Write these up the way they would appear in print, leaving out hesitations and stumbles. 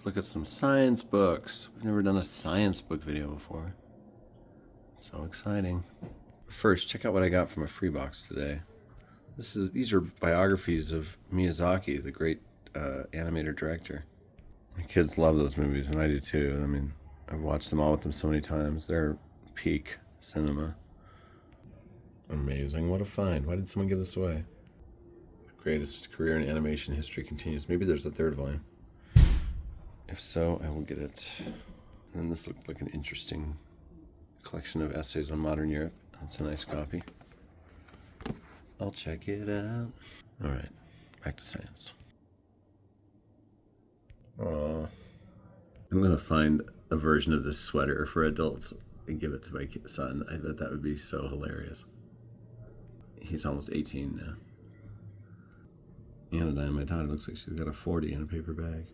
look at some science books. We've never done a science book video before. So exciting. First, check out what I got from a free box today. These are biographies of Miyazaki, the great animator director. My kids love those movies, and I do too. I mean, I've watched them all with them so many times. They're peak cinema. Amazing. What a find. Why did someone give this away? The greatest career in animation history continues. Maybe there's a third volume. If so, I will get it. And this looked like an interesting collection of essays on modern Europe. That's a nice copy. I'll check it out. All right, back to science. I'm gonna find a version of this sweater for adults and give it to my son. I bet that would be so hilarious. He's almost 18 now. Anodyne, my daughter, looks like she's got a 40 in a paper bag.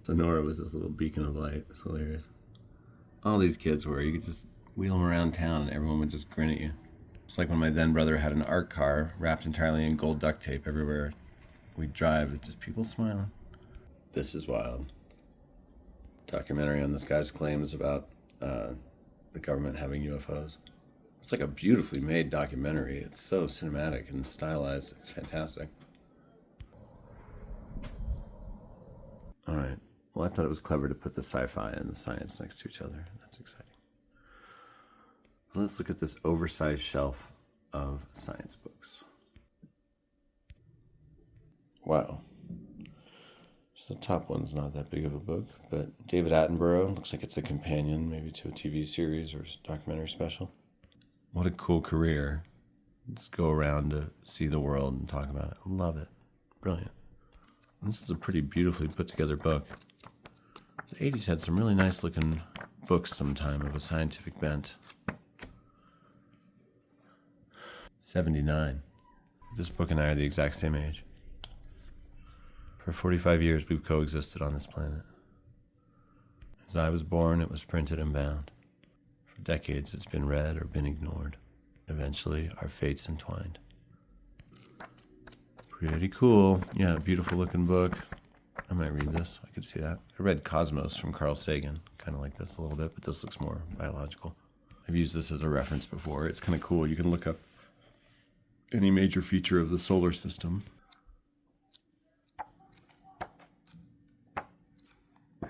Sonora was this little beacon of light. It's hilarious. All these kids were, you could just wheel them around town and everyone would just grin at you. It's like when my then brother had an art car wrapped entirely in gold duct tape everywhere we'd drive. It's just people smiling. This is wild. Documentary on this guy's claims about the government having UFOs. It's like a beautifully made documentary. It's so cinematic and stylized. It's fantastic. All right. Well, I thought it was clever to put the sci-fi and the science next to each other. That's exciting. Let's look at this oversized shelf of science books. Wow. So the top one's not that big of a book, but David Attenborough, looks like it's a companion maybe to a TV series or documentary special. What a cool career. Just go around to see the world and talk about it. I love it. Brilliant. This is a pretty beautifully put together book. The 80s had some really nice looking books sometime of a scientific bent. 79. This book and I are the exact same age. For 45 years, we've coexisted on this planet. As I was born, it was printed and bound. For decades, it's been read or been ignored. Eventually, our fates entwined. Pretty cool. Yeah, beautiful looking book. I might read this. I could see that. I read Cosmos from Carl Sagan. Kind of like this a little bit, but this looks more biological. I've used this as a reference before. It's kind of cool. You can look up any major feature of the solar system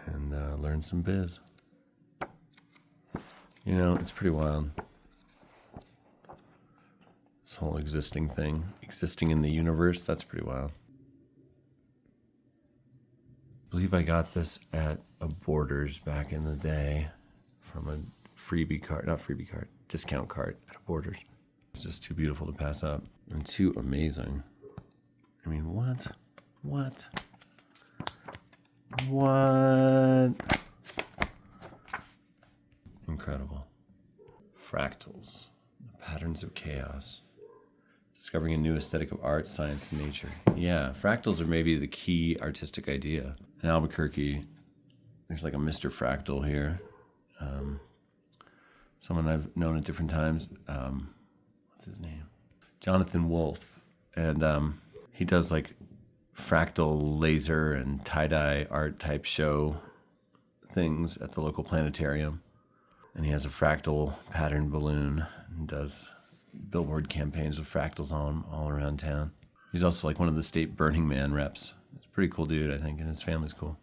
and learn some biz. You know, it's pretty wild. This whole existing thing, existing in the universe, that's pretty wild. I believe I got this at a Borders back in the day from a discount cart at a Borders. It's just too beautiful to pass up and too amazing. I mean, what? Incredible. Fractals, patterns of chaos. Discovering a new aesthetic of art, science, and nature. Yeah, fractals are maybe the key artistic idea. In Albuquerque, there's like a Mr. Fractal here. Someone I've known at different times. What's his name? Jonathan Wolfe. And he does like fractal laser and tie-dye art type show things at the local planetarium. And he has a fractal patterned balloon and does billboard campaigns with fractals on him all around town. He's also like one of the state Burning Man reps. He's a pretty cool dude, I think, and his family's cool.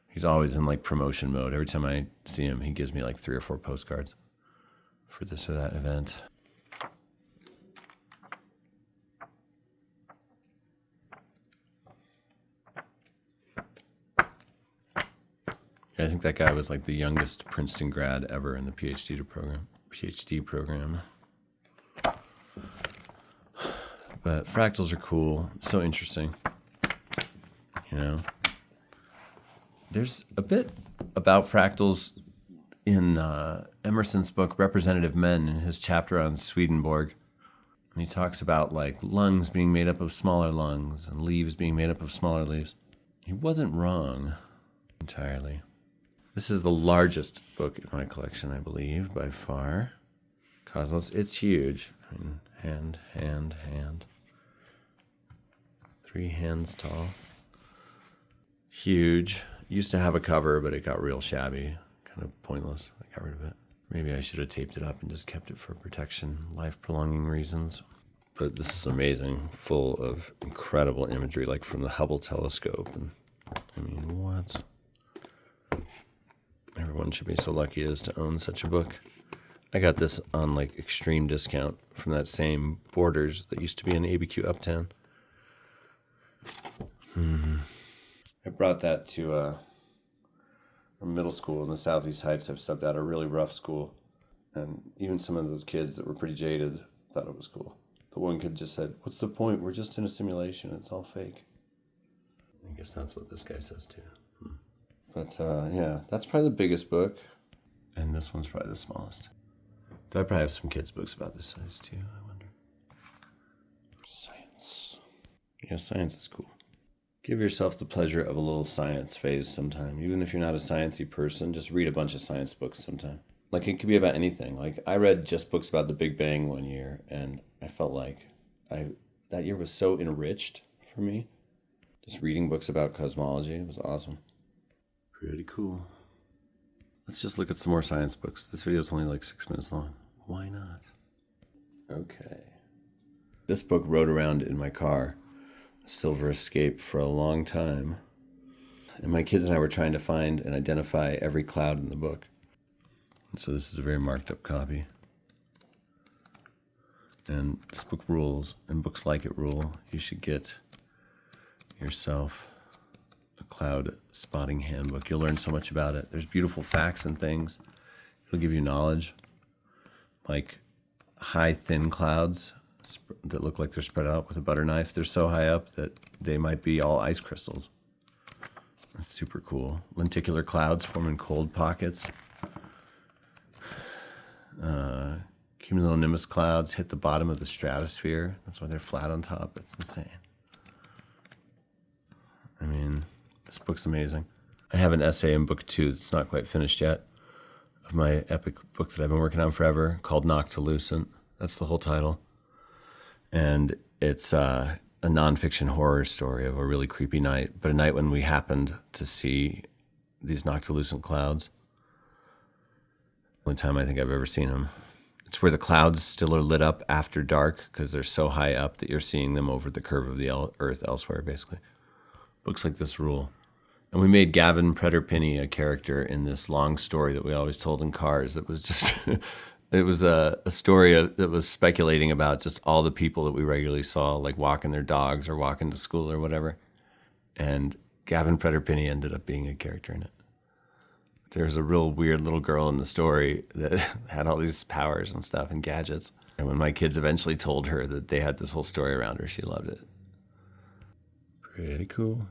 He's always in like promotion mode. Every time I see him, he gives me like 3 or 4 postcards for this or that event. I think that guy was like the youngest Princeton grad ever in the PhD program. But fractals are cool, so interesting. You know, there's a bit about fractals in Emerson's book Representative Men, in his chapter on Swedenborg. And he talks about like lungs being made up of smaller lungs and leaves being made up of smaller leaves. He wasn't wrong entirely. This is the largest book in my collection, I believe, by far. Cosmos, it's huge. I mean, hand. 3 hands tall. Huge. Used to have a cover, but it got real shabby. Kind of pointless. I got rid of it. Maybe I should have taped it up and just kept it for protection, life-prolonging reasons. But this is amazing, full of incredible imagery, like from the Hubble telescope. And I mean, what? Everyone should be so lucky as to own such a book. I got this on like extreme discount from that same Borders that used to be in ABQ Uptown. I brought that to a middle school in the Southeast Heights. I've subbed out a really rough school, and even some of those kids that were pretty jaded thought it was cool. The one kid just said, "What's the point? We're just in a simulation. It's all fake." I guess that's what this guy says too. But yeah, that's probably the biggest book, and this one's probably the smallest. I probably have some kids' books about this size too, I wonder. Science. Yeah, science is cool. Give yourself the pleasure of a little science phase sometime. Even if you're not a sciencey person, just read a bunch of science books sometime. Like, it could be about anything. Like, I read just books about the Big Bang one year, and I felt like that year was so enriched for me. Just reading books about cosmology, it was awesome. Pretty cool. Let's just look at some more science books. This video is only like 6 minutes long. Why not? Okay. This book rode around in my car, Silver Escape, for a long time. And my kids and I were trying to find and identify every cloud in the book. And so this is a very marked up copy. And this book rules, and books like it rule. You should get yourself a cloud spotting handbook. You'll learn so much about it. There's beautiful facts and things. It'll give you knowledge. Like high, thin clouds that look like they're spread out with a butter knife. They're so high up that they might be all ice crystals. That's super cool. Lenticular clouds form in cold pockets. Cumulonimbus clouds hit the bottom of the stratosphere. That's why they're flat on top. It's insane. I mean, this book's amazing. I have an essay in book 2 that's not quite finished yet, of my epic book that I've been working on forever, called Noctilucent. That's the whole title. And it's a nonfiction horror story of a really creepy night, but a night when we happened to see these noctilucent clouds. Only time I think I've ever seen them. It's where the clouds still are lit up after dark because they're so high up that you're seeing them over the curve of the earth elsewhere, basically. Books like this rule. And we made Gavin Prederpinny a character in this long story that we always told in cars. It was just, it was a story that was speculating about just all the people that we regularly saw, like walking their dogs or walking to school or whatever. And Gavin Prederpinny ended up being a character in it. There's a real weird little girl in the story that had all these powers and stuff and gadgets. And when my kids eventually told her that they had this whole story around her, she loved it. Pretty cool.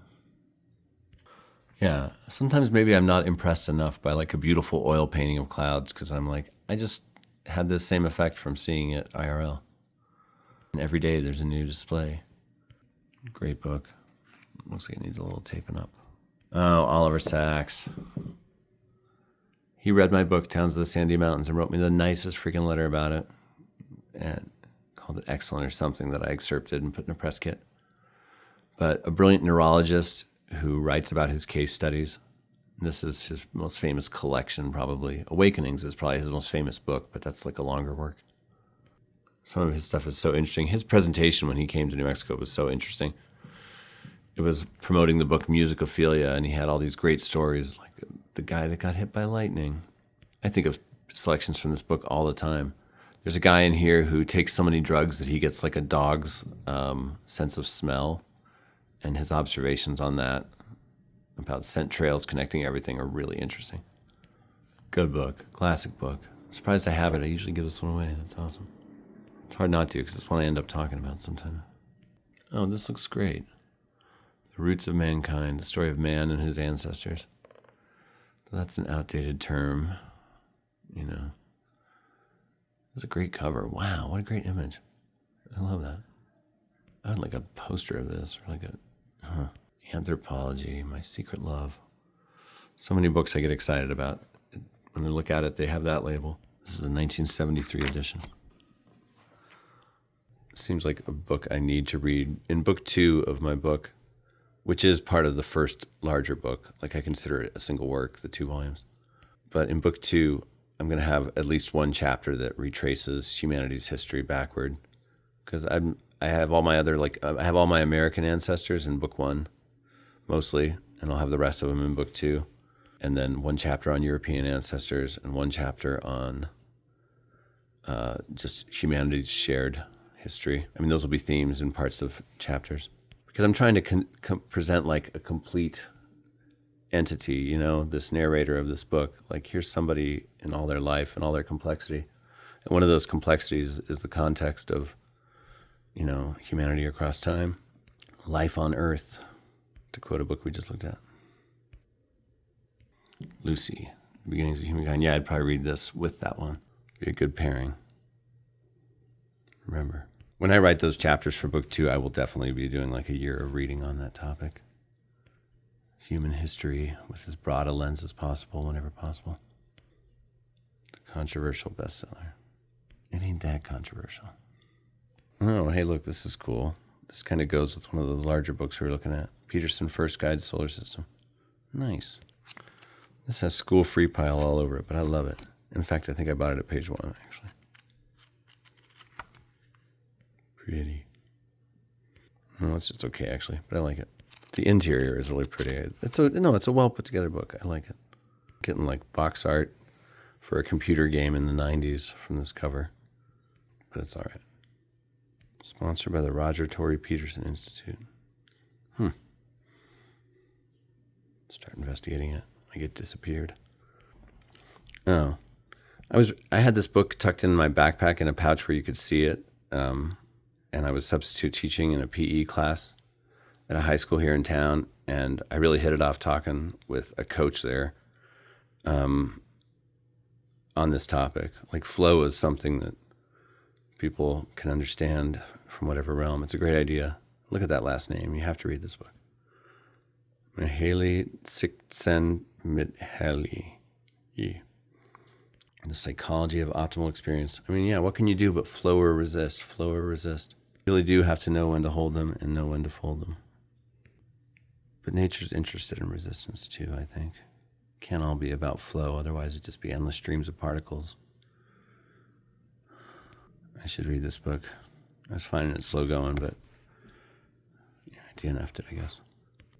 Yeah, sometimes maybe I'm not impressed enough by like a beautiful oil painting of clouds because I'm like, I just had this same effect from seeing it IRL. And every day there's a new display. Great book. Looks like it needs a little taping up. Oh, Oliver Sacks. He read my book, Towns of the Sandy Mountains, and wrote me the nicest freaking letter about it. And called it excellent or something that I excerpted and put in a press kit. But a brilliant neurologist who writes about his case studies. This is his most famous collection, probably. Awakenings is probably his most famous book, but that's like a longer work. Some of his stuff is so interesting. His presentation when he came to New Mexico was so interesting. It was promoting the book Musicophilia, and he had all these great stories, like the guy that got hit by lightning. I think of selections from this book all the time. There's a guy in here who takes so many drugs that he gets like a dog's sense of smell, and his observations on that about scent trails connecting everything are really interesting. Good book, classic book. I'm surprised I have it. I usually give this one away. That's awesome. It's hard not to because it's one I end up talking about sometime. Oh, this looks great. The Roots of Mankind, the story of man and his ancestors. That's an outdated term, you know. It's a great cover. Wow, what a great image. I love that. I would like a poster of this, or like a Anthropology, My Secret Love. So many books I get excited about. When I look at it, they have that label. This is a 1973 edition. Seems like a book I need to read. In book 2 of my book, which is part of the first larger book. Like I consider it a single work, the 2 volumes. But in book 2, I'm going to have at least one chapter that retraces humanity's history backward, because I have all my other, I have all my American ancestors in book 1 mostly, and I'll have the rest of them in book 2, and then one chapter on European ancestors and one chapter on just humanity's shared history. I mean, those will be themes in parts of chapters, because I'm trying to present like a complete entity, you know, this narrator of this book. Like, here's somebody in all their life and all their complexity. And one of those complexities is the context of, you know, humanity across time, life on Earth, to quote a book we just looked at. Lucy, Beginnings of Humankind. Yeah, I'd probably read this with that one. Be a good pairing. Remember, when I write those chapters for book 2, I will definitely be doing like a year of reading on that topic. Human history with as broad a lens as possible, whenever possible. The controversial bestseller. It ain't that controversial. Oh, hey, look, this is cool. This kind of goes with one of those larger books we were looking at. Peterson First Guide to Solar System. Nice. This has school free pile all over it, but I love it. In fact, I think I bought it at page 1, actually. Pretty. No, it's just okay, actually, but I like it. The interior is really pretty. It's a well put together book. I like it. Getting like box art for a computer game in the 90s from this cover, but it's all right. Sponsored by the Roger Tory Peterson Institute. Start investigating it. Like it disappeared. Oh, I had this book tucked in my backpack in a pouch where you could see it, and I was substitute teaching in a PE class at a high school here in town, and I really hit it off talking with a coach there on this topic. Like, flow is something that people can understand from whatever realm. It's a great idea. Look at that last name. You have to read this book. Mihaly Csikszentmihalyi. The Psychology of Optimal Experience. I mean, yeah, what can you do but flow or resist? Flow or resist. You really do have to know when to hold them and know when to fold them. But nature's interested in resistance too, I think. Can't all be about flow, otherwise it'd just be endless streams of particles. I should read this book. I was finding it slow going, but yeah, I DNF'd it, I guess.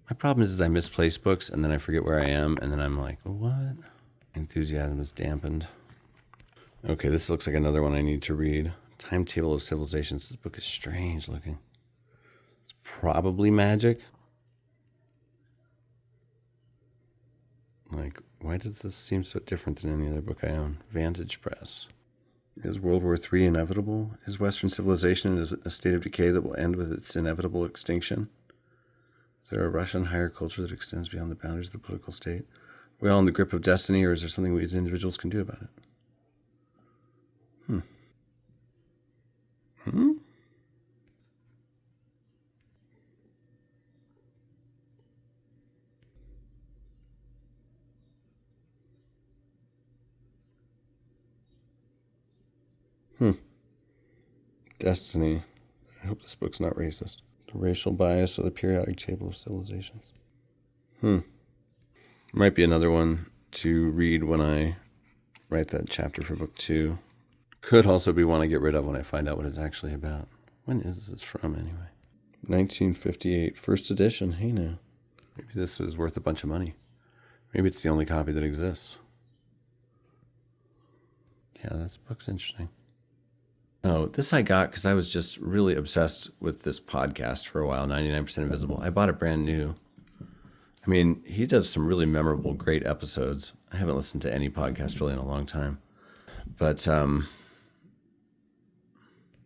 My problem is I misplace books, and then I forget where I am, and then I'm like, what? Enthusiasm is dampened. Okay, this looks like another one I need to read. Timetable of Civilizations. This book is strange looking. It's probably magic. Like, why does this seem so different than any other book I own? Vantage Press. Is World War III inevitable? Is Western civilization in a state of decay that will end with its inevitable extinction? Is there a Russian higher culture that extends beyond the boundaries of the political state? Are we all in the grip of destiny, or is there something we as individuals can do about it? Destiny. I hope this book's not racist. The racial bias of the periodic table of civilizations. Might be another one to read when I write that chapter for book 2. Could also be one I get rid of when I find out what it's actually about. When is this from, anyway? 1958, first edition. Hey now. Maybe this is worth a bunch of money. Maybe it's the only copy that exists. Yeah, this book's interesting. Oh, this I got because I was just really obsessed with this podcast for a while, 99% Invisible. I bought it brand new. I mean, he does some really memorable, great episodes. I haven't listened to any podcast really in a long time. But I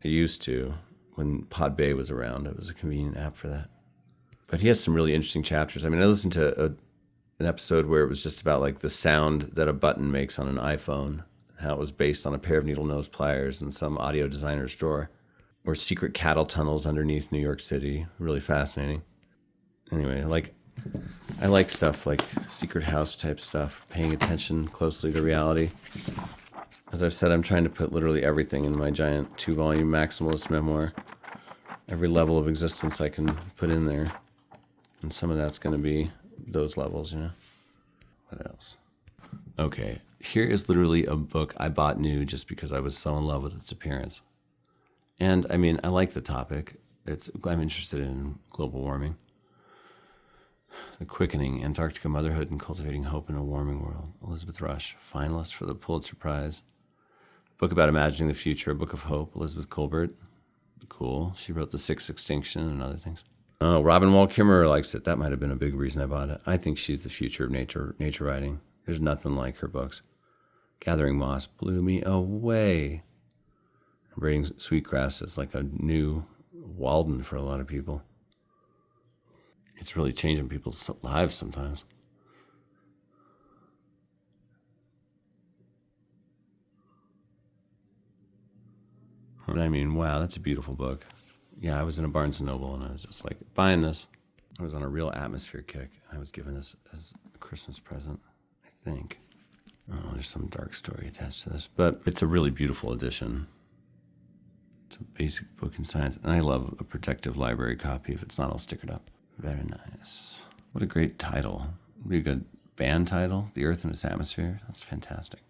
used to when Podbay was around. It was a convenient app for that. But he has some really interesting chapters. I mean, I listened to an episode where it was just about like the sound that a button makes on an iPhone, how it was based on a pair of needle nose pliers in some audio designer's drawer, or secret cattle tunnels underneath New York City. Really fascinating. Anyway, I like stuff like secret house type stuff, paying attention closely to reality. As I've said, I'm trying to put literally everything in my giant 2-volume maximalist memoir. Every level of existence I can put in there. And some of that's going to be those levels, you know. What else? Okay, here is literally a book I bought new just because I was so in love with its appearance. And I mean, I like the topic. I'm interested in global warming. The Quickening, Antarctica Motherhood and Cultivating Hope in a Warming World. Elizabeth Rush, finalist for the Pulitzer Prize. Book about imagining the future, a book of hope. Elizabeth Colbert. Cool. She wrote The Sixth Extinction and other things. Oh, Robin Wall Kimmerer likes it. That might have been a big reason I bought it. I think she's the future of nature writing. There's nothing like her books. Gathering Moss blew me away. Braiding Sweetgrass is like a new Walden for a lot of people. It's really changing people's lives sometimes. I mean, wow, that's a beautiful book. Yeah, I was in a Barnes & Noble and I was just like, buying this. I was on a real atmosphere kick. I was given this as a Christmas present, I think. Oh, there's some dark story attached to this, but it's a really beautiful edition. It's a basic book in science, and I love a protective library copy. If it's not, I'll stick it up. Very nice. What a great title. Would be a good band title, The Earth and Its Atmosphere. That's fantastic.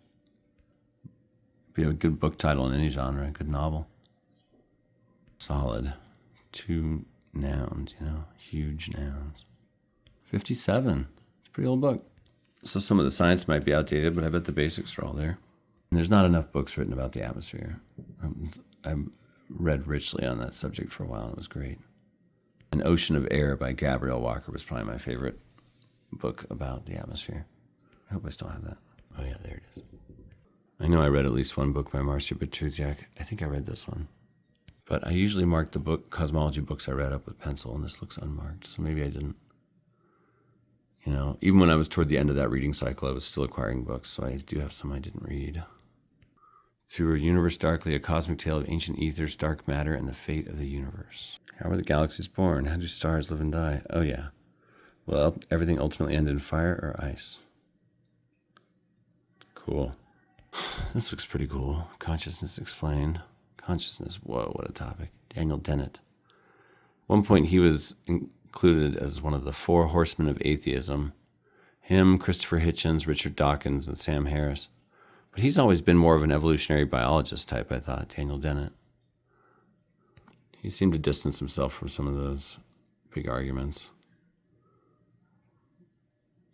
Be a good book title in any genre, a good novel. Solid. 2 nouns, you know, huge nouns. 57. It's a pretty old book. So some of the science might be outdated, but I bet the basics are all there. And there's not enough books written about the atmosphere. I read richly on that subject for a while, and it was great. An Ocean of Air by Gabrielle Walker was probably my favorite book about the atmosphere. I hope I still have that. Oh yeah, there it is. I know I read at least one book by Marcia Petrusiak. I think I read this one. But I usually mark the book cosmology books I read up with pencil, and this looks unmarked, so maybe I didn't. You know, even when I was toward the end of that reading cycle, I was still acquiring books, so I do have some I didn't read. Through a Universe Darkly, a cosmic tale of ancient ethers, dark matter, and the fate of the universe. How were the galaxies born? How do stars live and die? Oh yeah. Well, everything ultimately ended in fire or ice. Cool. This looks pretty cool. Consciousness Explained. Consciousness, whoa, what a topic. Daniel Dennett. At one point he was included as one of the 4 horsemen of atheism. Him, Christopher Hitchens, Richard Dawkins, and Sam Harris. But he's always been more of an evolutionary biologist type, I thought, Daniel Dennett. He seemed to distance himself from some of those big arguments.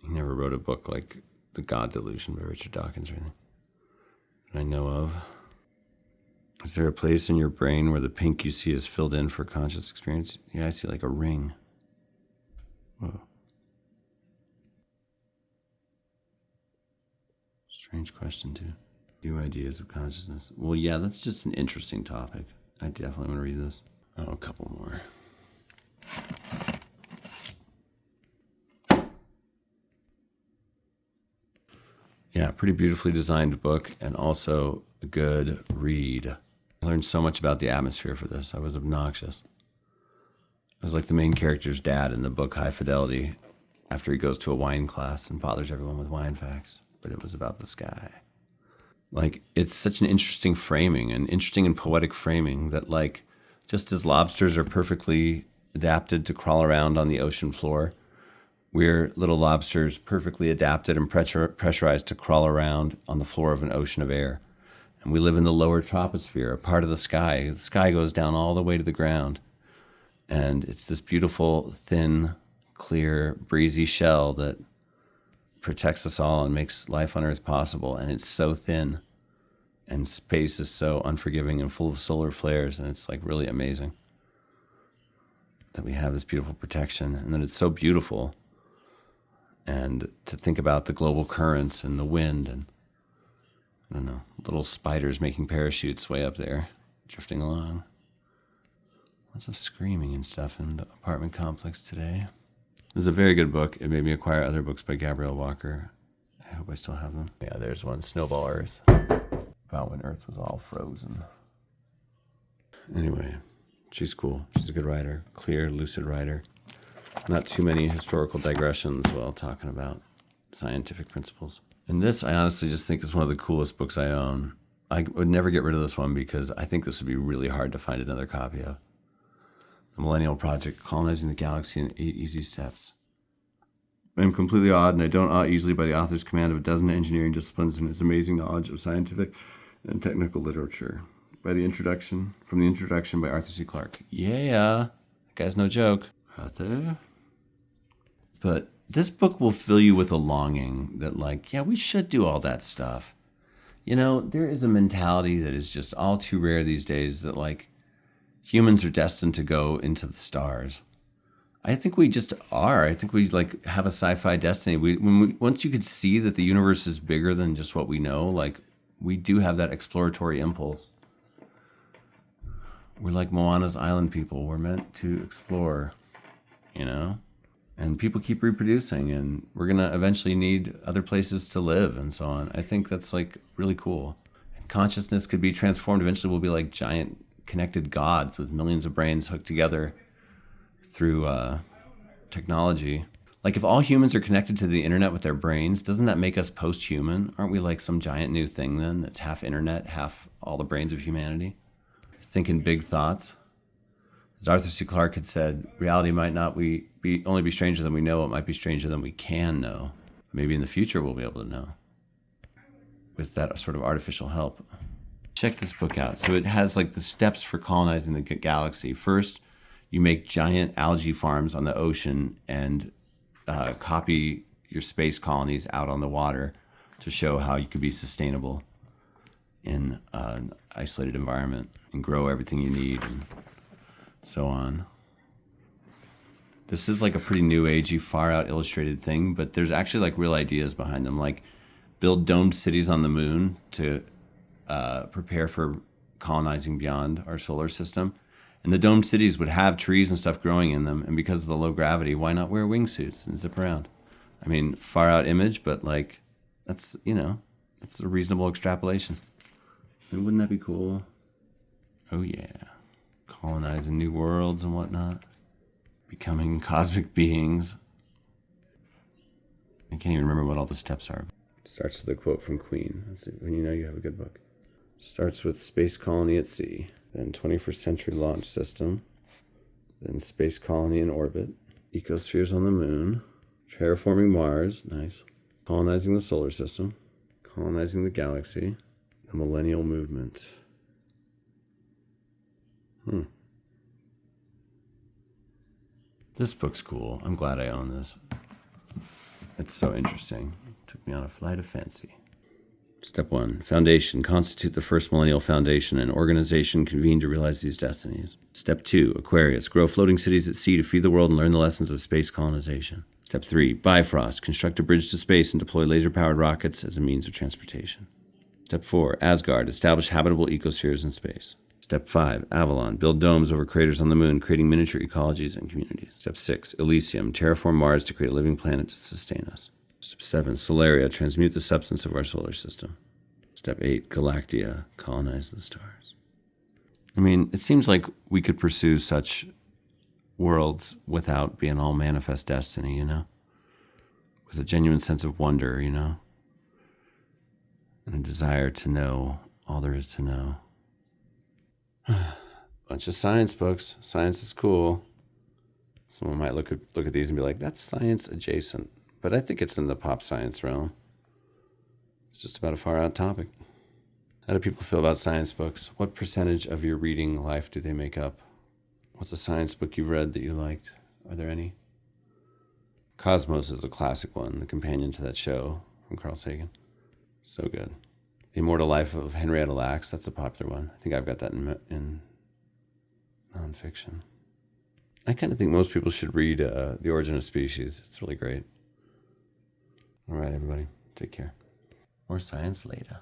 He never wrote a book like The God Delusion by Richard Dawkins or anything that I know of. Is there a place in your brain where the pink you see is filled in for conscious experience? Yeah, I see like a ring. Whoa. Strange question, too. New ideas of consciousness. Well, yeah, that's just an interesting topic. I definitely want to read this. Oh, a couple more. Yeah, pretty beautifully designed book and also a good read. I learned so much about the atmosphere for this. I was obnoxious. I was like the main character's dad in the book High Fidelity after he goes to a wine class and bothers everyone with wine facts, but it was about the sky. Like, it's such an interesting framing, an interesting and poetic framing that, like, just as lobsters are perfectly adapted to crawl around on the ocean floor, we're little lobsters perfectly adapted and pressurized to crawl around on the floor of an ocean of air. And we live in the lower troposphere, a part of the sky. The sky goes down all the way to the ground. And it's this beautiful, thin, clear, breezy shell that protects us all and makes life on Earth possible. And it's so thin. And space is so unforgiving and full of solar flares. And it's like really amazing that we have this beautiful protection. And that it's so beautiful. And to think about the global currents and the wind and, I don't know, little spiders making parachutes way up there, drifting along. Lots of screaming and stuff in the apartment complex today. This is a very good book. It made me acquire other books by Gabrielle Walker. I hope I still have them. Yeah, there's one, Snowball Earth, about when Earth was all frozen. Anyway, she's cool. She's a good writer, clear, lucid writer. Not too many historical digressions while talking about scientific principles. And this, I honestly just think is one of the coolest books I own. I would never get rid of this one because I think this would be really hard to find another copy of. The Millennial Project, Colonizing the Galaxy in 8 Easy Steps. I am completely awed, and I don't awe easily by the author's command of a dozen engineering disciplines and his amazing knowledge of scientific and technical literature. From the introduction by Arthur C. Clarke. Yeah, that guy's no joke. Arthur. But this book will fill you with a longing that, like, yeah, we should do all that stuff. You know, there is a mentality that is just all too rare these days that, like, humans are destined to go into the stars. I think we just are. I think we, like, have a sci-fi destiny. Once you could see that the universe is bigger than just what we know, like, we do have that exploratory impulse. We're like Moana's island people. We're meant to explore, you know? And people keep reproducing, and we're going to eventually need other places to live and so on. I think that's, like, really cool. And consciousness could be transformed. Eventually we'll be like giant connected gods with millions of brains hooked together through technology. Like, if all humans are connected to the internet with their brains, doesn't that make us post-human? Aren't we like some giant new thing then that's half internet, half all the brains of humanity? Thinking big thoughts. As Arthur C. Clarke had said, reality might not only be stranger than we know, it might be stranger than we can know. Maybe in the future we'll be able to know with that sort of artificial help. Check this book out. So it has, like, the steps for colonizing the galaxy. First, you make giant algae farms on the ocean and copy your space colonies out on the water to show how you could be sustainable in an isolated environment and grow everything you need and so on. This is like a pretty new agey, far out illustrated thing, but there's actually, like, real ideas behind them, like build domed cities on the moon to prepare for colonizing beyond our solar system. And the domed cities would have trees and stuff growing in them, and because of the low gravity, why not wear wingsuits and zip around? I mean, far out image, but, like, that's, you know, that's a reasonable extrapolation. And wouldn't that be cool? Oh yeah. Colonizing new worlds and whatnot. Becoming cosmic beings. I can't even remember what all the steps are. Starts with a quote from Queen. That's it, when you know you have a good book. Starts with space colony at sea, then 21st century launch system, then space colony in orbit, ecospheres on the moon, terraforming Mars, nice, colonizing the solar system, colonizing the galaxy, the millennial movement. This book's cool. I'm glad I own this. It's so interesting. It took me on a flight of fancy. Step 1. Foundation. Constitute the first millennial foundation, an organization convened to realize these destinies. Step 2. Aquarius. Grow floating cities at sea to feed the world and learn the lessons of space colonization. Step 3. Bifrost. Construct a bridge to space and deploy laser-powered rockets as a means of transportation. Step 4. Asgard. Establish habitable ecospheres in space. Step 5. Avalon. Build domes over craters on the moon, creating miniature ecologies and communities. Step 6. Elysium. Terraform Mars to create a living planet to sustain us. Step 7. Solaria. Transmute the substance of our solar system. Step 8. Galactia. Colonize the stars. I mean, it seems like we could pursue such worlds without being all manifest destiny, you know? With a genuine sense of wonder, you know? And a desire to know all there is to know. Bunch of science books. Science is cool. Someone might look at these and be like, that's science adjacent. But I think it's in the pop science realm. It's just about a far out topic. How do people feel about science books? What percentage of your reading life do they make up? What's a science book you've read that you liked? Are there any? Cosmos is a classic one, the companion to that show from Carl Sagan. So good. The Immortal Life of Henrietta Lacks, that's a popular one. I think I've got that in nonfiction. I kind of think most people should read The Origin of Species. It's really great. All right, everybody. Take care. More science later.